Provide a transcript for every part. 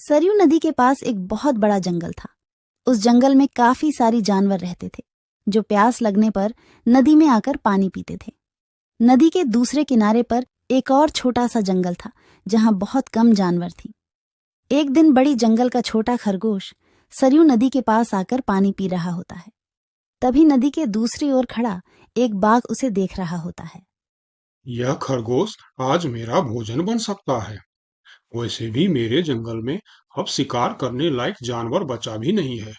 सरयू नदी के पास एक बहुत बड़ा जंगल था। उस जंगल में काफी सारी जानवर रहते थे जो प्यास लगने पर नदी में आकर पानी पीते थे। नदी के दूसरे किनारे पर एक और छोटा सा जंगल था जहां बहुत कम जानवर थी। एक दिन बड़ी जंगल का छोटा खरगोश सरयू नदी के पास आकर पानी पी रहा होता है। तभी नदी के दूसरी ओर खड़ा एक बाघ उसे देख रहा होता है। यह खरगोश आज मेरा भोजन बन सकता है। वैसे भी मेरे जंगल में अब शिकार करने लायक जानवर बचा भी नहीं है।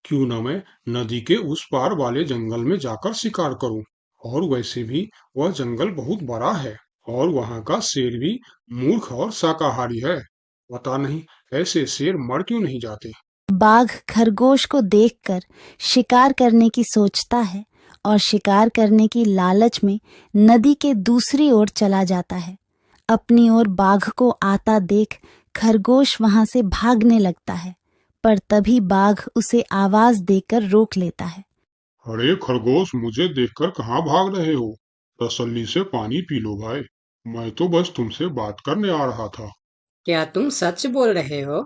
क्यों न मैं नदी के उस पार वाले जंगल में जाकर शिकार करूं। और वैसे भी वह जंगल बहुत बड़ा है और वहां का शेर भी मूर्ख और शाकाहारी है। पता नहीं ऐसे शेर मर क्यों नहीं जाते। बाघ खरगोश को देखकर शिकार करने की सोचता है और शिकार करने की लालच में नदी के दूसरी ओर चला जाता है। अपनी ओर बाघ को आता देख खरगोश वहां से भागने लगता है, पर तभी बाघ उसे आवाज देकर रोक लेता है। अरे खरगोश, मुझे देखकर कहाँ भाग रहे हो? तसल्ली से पानी पी लो भाई। मैं तो बस तुमसे बात करने आ रहा था। क्या तुम सच बोल रहे हो?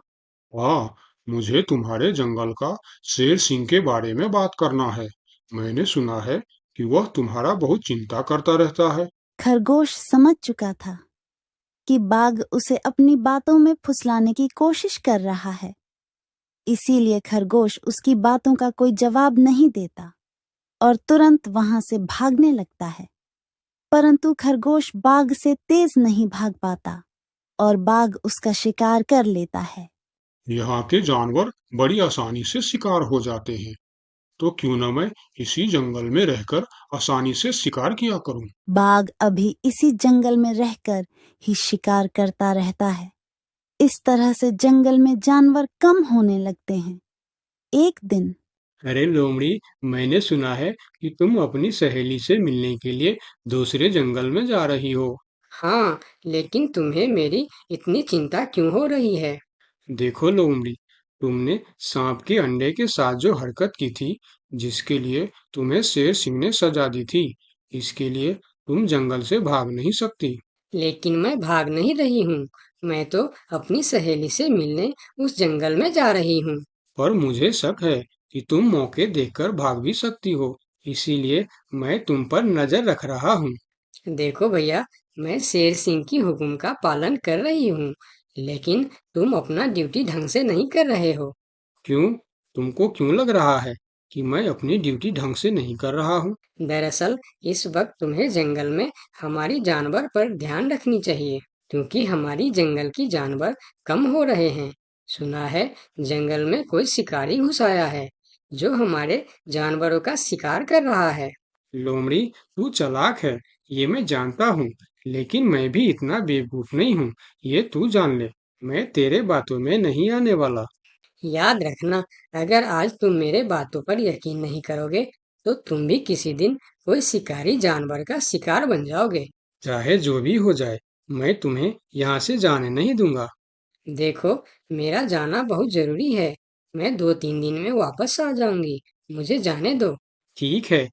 हाँ, मुझे तुम्हारे जंगल का शेर सिंह के बारे में बात करना है। मैंने सुना है कि वह तुम्हारा बहुत चिंता करता रहता है। खरगोश समझ चुका था कि बाघ उसे अपनी बातों में फुसलाने की कोशिश कर रहा है, इसीलिए खरगोश उसकी बातों का कोई जवाब नहीं देता और तुरंत वहां से भागने लगता है। परंतु खरगोश बाघ से तेज नहीं भाग पाता और बाघ उसका शिकार कर लेता है। यहाँ के जानवर बड़ी आसानी से शिकार हो जाते हैं, तो क्यों न मैं इसी जंगल में रहकर आसानी से शिकार किया करूं। बाघ अभी इसी जंगल में रहकर ही शिकार करता रहता है। इस तरह से जंगल में जानवर कम होने लगते हैं। एक दिन अरे लोमड़ी, मैंने सुना है कि तुम अपनी सहेली से मिलने के लिए दूसरे जंगल में जा रही हो। हाँ, लेकिन तुम्हें मेरी इतनी चिंता क्यों हो रही है? देखो लोमड़ी, तुमने सांप के अंडे के साथ जो हरकत की थी, जिसके लिए तुम्हें शेर सिंह ने सजा दी थी, इसके लिए तुम जंगल से भाग नहीं सकती। लेकिन मैं भाग नहीं रही हूँ। मैं तो अपनी सहेली से मिलने उस जंगल में जा रही हूँ। पर मुझे शक है कि तुम मौके देखकर भाग भी सकती हो, इसीलिए मैं तुम पर नजर रख रहा हूँ। देखो भैया, मैं शेर सिंह की हुक्म का पालन कर रही हूँ, लेकिन तुम अपना ड्यूटी ढंग से नहीं कर रहे हो। क्यों? तुमको क्यों लग रहा है कि मैं अपनी ड्यूटी ढंग से नहीं कर रहा हूँ? दरअसल इस वक्त तुम्हें जंगल में हमारी जानवर पर ध्यान रखनी चाहिए, क्योंकि हमारी जंगल की जानवर कम हो रहे हैं। सुना है जंगल में कोई शिकारी घुस आया है जो हमारे जानवरों का शिकार कर रहा है। लोमड़ी, तू चालाक है, ये मैं जानता हूँ, लेकिन मैं भी इतना बेवकूफ नहीं हूँ, ये तू जान ले। मैं तेरे बातों में नहीं आने वाला। याद रखना, अगर आज तुम मेरे बातों पर यकीन नहीं करोगे, तो तुम भी किसी दिन कोई शिकारी जानवर का शिकार बन जाओगे। चाहे जो भी हो जाए, मैं तुम्हें यहाँ से जाने नहीं दूंगा। देखो, मेरा जाना बहुत जरूरी है। मैं 2-3 दिन में वापस आ जाऊंगी। मुझे जाने दो। ठीक है,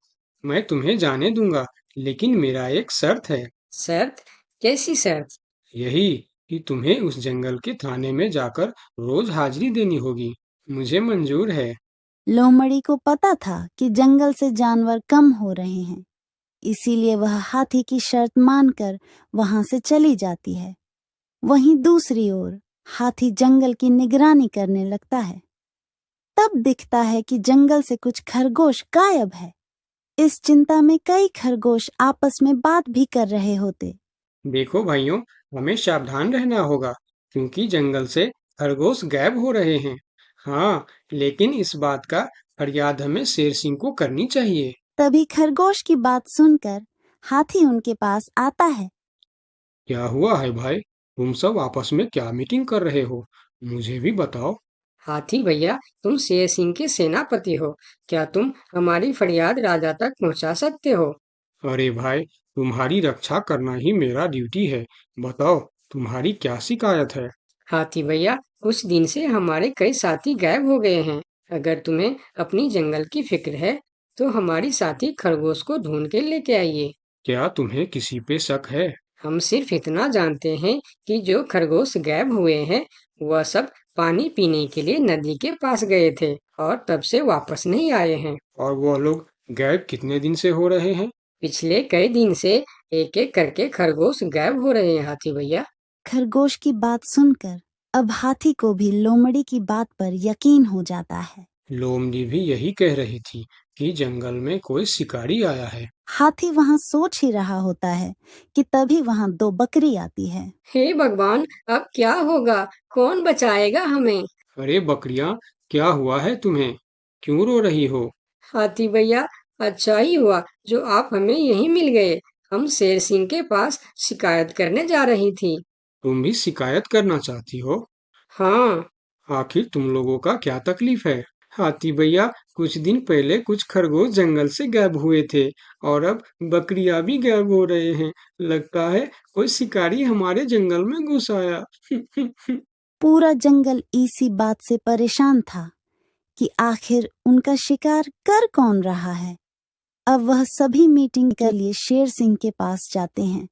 मैं तुम्हें जाने दूंगा, लेकिन मेरा एक शर्त है। शर्त? कैसी शर्त? यही कि तुम्हें उस जंगल के थाने में जाकर रोज हाजिरी देनी होगी। मुझे मंजूर है। लोमड़ी को पता था कि जंगल से जानवर कम हो रहे हैं, इसीलिए वह हाथी की शर्त मानकर वहां से चली जाती है। वहीं दूसरी ओर हाथी जंगल की निगरानी करने लगता है। तब दिखता है कि जंगल से कुछ खरगोश गायब है। इस चिंता में कई खरगोश आपस में बात भी कर रहे होते। देखो भाइयों, हमें सावधान रहना होगा, क्योंकि जंगल से खरगोश गायब हो रहे हैं। हाँ, लेकिन इस बात का फरियाद हमें शेर सिंह को करनी चाहिए। तभी खरगोश की बात सुनकर हाथी उनके पास आता है। क्या हुआ है भाई? तुम सब आपस में क्या मीटिंग कर रहे हो? मुझे भी बताओ। हाथी भैया, तुम शेर सिंह के सेनापति हो। क्या तुम हमारी फरियाद राजा तक पहुंचा सकते हो? अरे भाई, तुम्हारी रक्षा करना ही मेरा ड्यूटी है। बताओ, तुम्हारी क्या शिकायत है? हाथी भैया, कुछ दिन से हमारे कई साथी गायब हो गए हैं। अगर तुम्हें अपनी जंगल की फिक्र है, तो हमारी साथी खरगोश को ढूंढ के लेके आइए। क्या तुम्हें किसी पे शक है? हम सिर्फ इतना जानते हैं कि जो खरगोश गायब हुए हैं, वह सब पानी पीने के लिए नदी के पास गए थे और तब से वापस नहीं आए हैं। और वह लोग गायब कितने दिन से हो रहे हैं? पिछले कई दिन से एक एक करके खरगोश गायब हो रहे हैं हाथी भैया। खरगोश की बात सुनकर अब हाथी को भी लोमड़ी की बात पर यकीन हो जाता है। लोमड़ी भी यही कह रही थी कि जंगल में कोई शिकारी आया है। हाथी वहाँ सोच ही रहा होता है कि तभी वहाँ दो बकरी आती है। हे भगवान, अब क्या होगा? कौन बचाएगा हमें? अरे बकरियां, क्या हुआ है तुम्हें? क्यों रो रही हो? हाथी भैया, अच्छा ही हुआ जो आप हमें यहीं मिल गए। हम शेर सिंह के पास शिकायत करने जा रही थी। तुम भी शिकायत करना चाहती हो? हाँ, आखिर तुम लोगों का क्या तकलीफ है? हाथी भैया, कुछ दिन पहले कुछ खरगोश जंगल से गायब हुए थे और अब बकरियां भी गायब हो रहे हैं। लगता है कोई शिकारी हमारे जंगल में घुस आया। पूरा जंगल इसी बात से परेशान था कि आखिर उनका शिकार कर कौन रहा है। अब वह सभी मीटिंग के लिए शेर सिंह के पास जाते हैं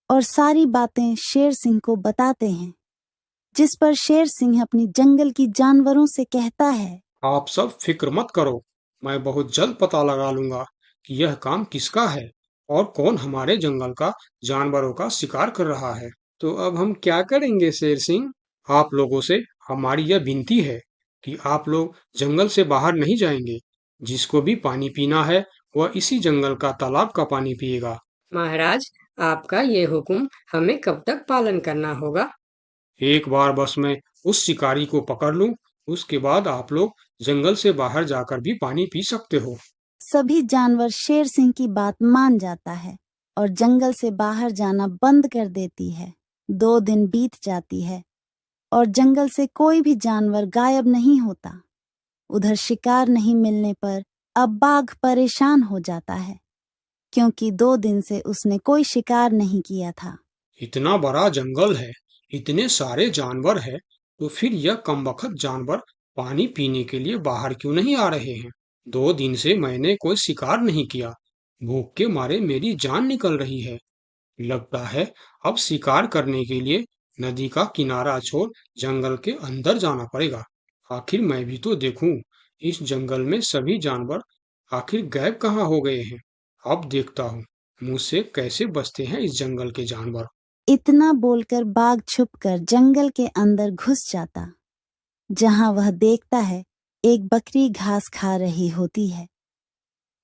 और सारी बातें शेर सिंह को बताते हैं, जिस पर शेर सिंह अपनी जंगल की जानवरों से कहता है, आप सब फिक्र मत करो, मैं बहुत जल्द पता लगा लूंगा कि यह काम किसका है और कौन हमारे जंगल का जानवरों का शिकार कर रहा है। तो अब हम क्या करेंगे शेर सिंह? आप लोगों से हमारी यह विनती है कि आप लोग जंगल से बाहर नहीं जाएंगे। जिसको भी पानी पीना है वह इसी जंगल का तालाब का पानी पिएगा। महाराज, आपका ये हुक्म हमें कब तक पालन करना होगा? एक बार बस मैं उस शिकारी को पकड़ लूं, उसके बाद आप लोग जंगल से बाहर जाकर भी पानी पी सकते हो। सभी जानवर शेर सिंह की बात मान जाता है और जंगल से बाहर जाना बंद कर देती है। 2 दिन बीत जाती है और जंगल से कोई भी जानवर गायब नहीं होता। उधर शिकार नहीं मिलने पर अब बाघ परेशान हो जाता है, क्योंकि 2 दिन से उसने कोई शिकार नहीं किया था। इतना बड़ा जंगल है, इतने सारे जानवर है, तो फिर यह कमबख्त जानवर पानी पीने के लिए बाहर क्यों नहीं आ रहे हैं? 2 दिन से मैंने कोई शिकार नहीं किया, भूख के मारे मेरी जान निकल रही है। लगता है अब शिकार करने के लिए नदी का किनारा छोड़ जंगल के अंदर जाना पड़ेगा। आखिर मैं भी तो देखूं, इस जंगल में सभी जानवर आखिर गायब कहाँ हो गए हैं। अब देखता हूँ मुझसे कैसे बचते हैं इस जंगल के जानवर। इतना बोलकर बाघ छुपकर जंगल के अंदर घुस जाता, जहां वह देखता है एक बकरी घास खा रही होती है।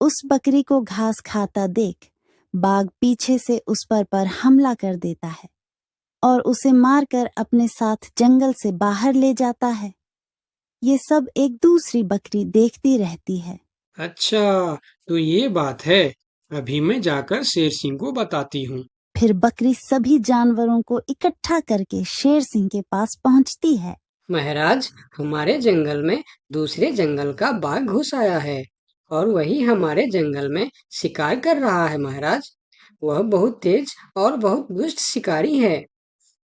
उस बकरी को घास खाता देख बाघ पीछे से उस पर हमला कर देता है और उसे मारकर अपने साथ जंगल से बाहर ले जाता है। ये सब एक दूसरी बकरी देखती रहती है। अच्छा, तो ये बात है। अभी मैं जाकर शेर सिंह को बताती हूँ। फिर बकरी सभी जानवरों को इकट्ठा करके शेर सिंह के पास पहुंचती है। महाराज, हमारे जंगल में दूसरे जंगल का बाघ घुस आया है और वही हमारे जंगल में शिकार कर रहा है महाराज। वह बहुत तेज और बहुत दुष्ट शिकारी है।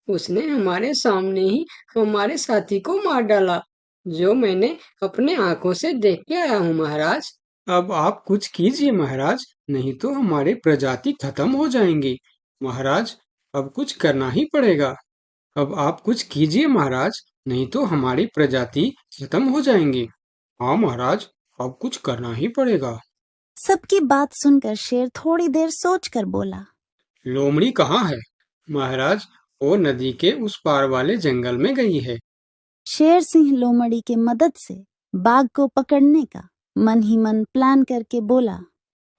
उसने हमारे सामने ही हमारे साथी को मार डाला, जो मैंने अपने आंखों से देख के आया हूँ महाराज। अब आप कुछ कीजिए महाराज, नहीं तो हमारे प्रजाति खत्म हो जाएंगी। महाराज, अब कुछ करना ही पड़ेगा। अब आप कुछ कीजिए महाराज, नहीं तो हमारी प्रजाति खत्म हो जाएंगी। हाँ महाराज, अब कुछ करना ही पड़ेगा। सबकी बात सुनकर शेर थोड़ी देर सोचकर बोला, लोमड़ी कहाँ है? महाराज, वो नदी के उस पार वाले जंगल में गई है। शेर सिंह लोमड़ी के मदद से बाघ को पकड़ने का मन ही मन प्लान करके बोला,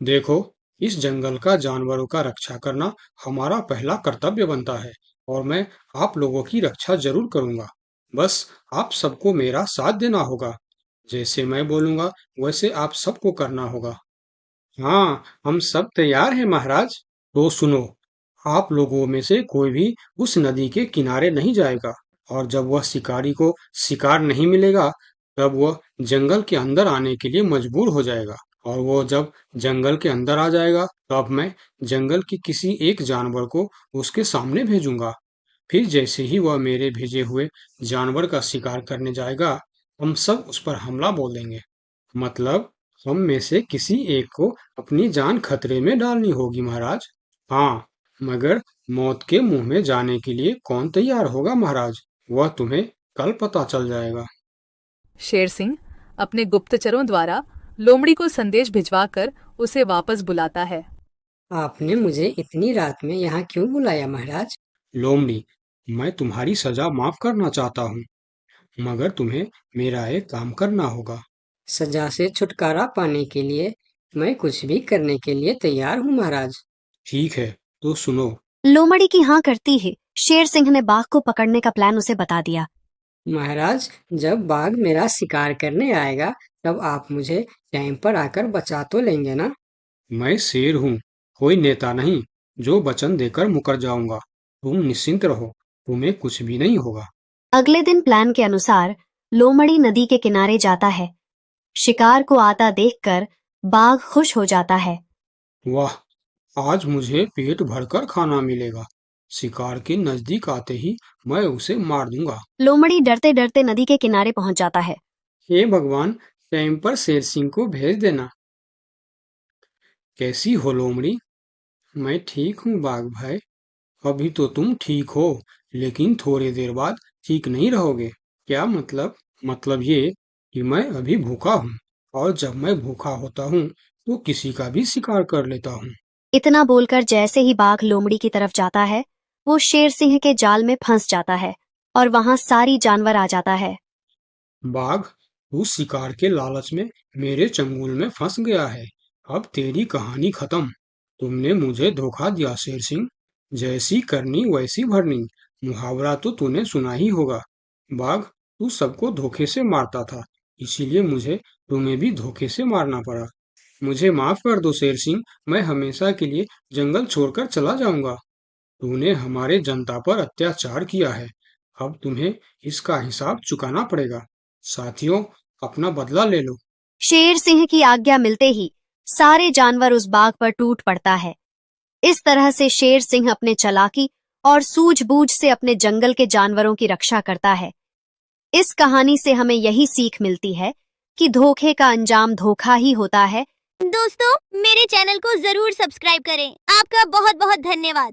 देखो, इस जंगल का जानवरों का रक्षा करना हमारा पहला कर्तव्य बनता है और मैं आप लोगों की रक्षा जरूर करूंगा। बस आप सबको मेरा साथ देना होगा। जैसे मैं बोलूंगा वैसे आप सबको करना होगा। हाँ, हम सब तैयार हैं महाराज। तो सुनो, आप लोगों में से कोई भी उस नदी के किनारे नहीं जाएगा और जब वह शिकारी को शिकार नहीं मिलेगा तब वह जंगल के अंदर आने के लिए मजबूर हो जाएगा और वो जब जंगल के अंदर आ जाएगा तब मैं जंगल के किसी एक जानवर को उसके सामने भेजूंगा। फिर जैसे ही वह मेरे भेजे हुए जानवर का शिकार करने जाएगा हम सब उस पर हमला बोल देंगे। मतलब हम में से किसी एक को अपनी जान खतरे में डालनी होगी महाराज। हाँ, मगर मौत के मुंह में जाने के लिए कौन तैयार होगा महाराज? वह तुम्हें कल पता चल जाएगा। शेर सिंह अपने गुप्तचरों द्वारा लोमड़ी को संदेश भिजवाकर उसे वापस बुलाता है। आपने मुझे इतनी रात में यहाँ क्यों बुलाया महाराज? लोमड़ी, मैं तुम्हारी सजा माफ करना चाहता हूँ, मगर तुम्हें मेरा एक काम करना होगा। सजा से छुटकारा पाने के लिए मैं कुछ भी करने के लिए तैयार हूँ महाराज। ठीक है, तो सुनो। लोमड़ी की हाँ करती ही शेर सिंह ने बाघ को पकड़ने का प्लान उसे बता दिया। महाराज, जब बाघ मेरा शिकार करने आएगा तब आप मुझे टाइम पर आकर बचा तो लेंगे ना? मैं शेर हूँ, कोई नेता नहीं जो वचन देकर मुकर जाऊंगा। तुम निश्चिंत रहो, तुम्हें कुछ भी नहीं होगा। अगले दिन प्लान के अनुसार लोमड़ी नदी के किनारे जाता है। शिकार को आता देखकर बाघ खुश हो जाता है। वाह, आज मुझे पेट भरकर खाना मिलेगा। शिकार के नजदीक आते ही मैं उसे मार दूंगा। लोमड़ी डरते डरते नदी के किनारे पहुंच जाता है। हे भगवान, टाइम पर शेर सिंह को भेज देना। कैसी हो लोमड़ी? मैं ठीक हूँ बाघ भाई। अभी तो तुम ठीक हो, लेकिन थोड़ी देर बाद ठीक नहीं रहोगे। क्या मतलब? मतलब ये कि मैं अभी भूखा हूँ, और जब मैं भूखा होता हूँ तो किसी का भी शिकार कर लेता हूँ। इतना बोलकर जैसे ही बाघ लोमड़ी की तरफ जाता है, वो शेर सिंह के जाल में फंस जाता है और वहां सारी जानवर आ जाता है। बाघ, तू शिकार के लालच में मेरे चंगुल में फंस गया है। अब तेरी कहानी खत्म। तुमने मुझे धोखा दिया शेर सिंह। जैसी करनी वैसी भरनी, मुहावरा तो तूने सुना ही होगा। बाघ, तू सबको धोखे से मारता था, इसीलिए मुझे तुम्हें भी धोखे से मारना पड़ा। मुझे माफ कर दो शेर सिंह, मैं हमेशा के लिए जंगल छोड़कर चला जाऊंगा। तूने हमारे जनता पर अत्याचार किया है, अब तुम्हें इसका हिसाब चुकाना पड़ेगा। साथियों, अपना बदला ले लो। शेर सिंह की आज्ञा मिलते ही सारे जानवर उस बाघ पर टूट पड़ता है। इस तरह से शेर सिंह अपने चालाकी और सूझबूझ से अपने जंगल के जानवरों की रक्षा करता है। इस कहानी से हमें यही सीख मिलती है कि धोखे का अंजाम धोखा ही होता है। दोस्तों, मेरे चैनल को जरूर सब्सक्राइब करें। आपका बहुत बहुत धन्यवाद।